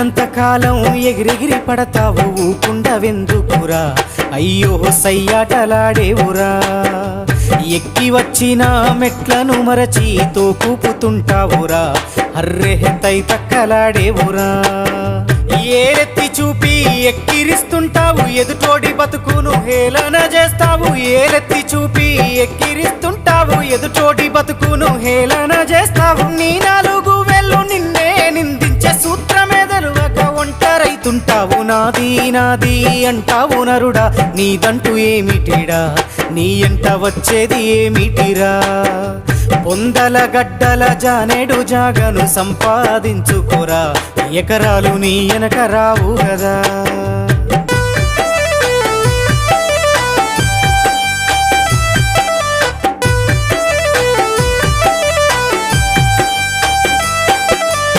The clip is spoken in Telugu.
ఉన్నంత కాలం ఎగిరెగిరి పడతావు ఊకుండవెందుకురా అయ్యో సయ్యాటలాడేవురా ఎక్కి వచ్చిన మెట్లను మరచి తోకూపుతుంటావురా అర్రె తై తక్కలాడేవురా ఏరెత్తి చూపి ఎక్కిరిస్తుంటావు ఎదుటోడి బతుకును హేళన చేస్తావు ఏరెత్తి చూపి ఎక్కిరిస్తుంటావు ఎదుటోడి బతుకును హేళన చేస్తావు నీ నాలుగు వేళ్ళు నిన్నే నిందించే సూత్రమెదలువక ఒంటరైతుంటావు నాది నాది అంటావు నరుడా నీదంటూ ఏమిటిడా నీ ఎంట వచ్చేది ఏమిటిరా పొందల గడ్డల జానేడు జాగను సంపాదించుకోరా ఎకరాలు నీ వెనక రావు కదా।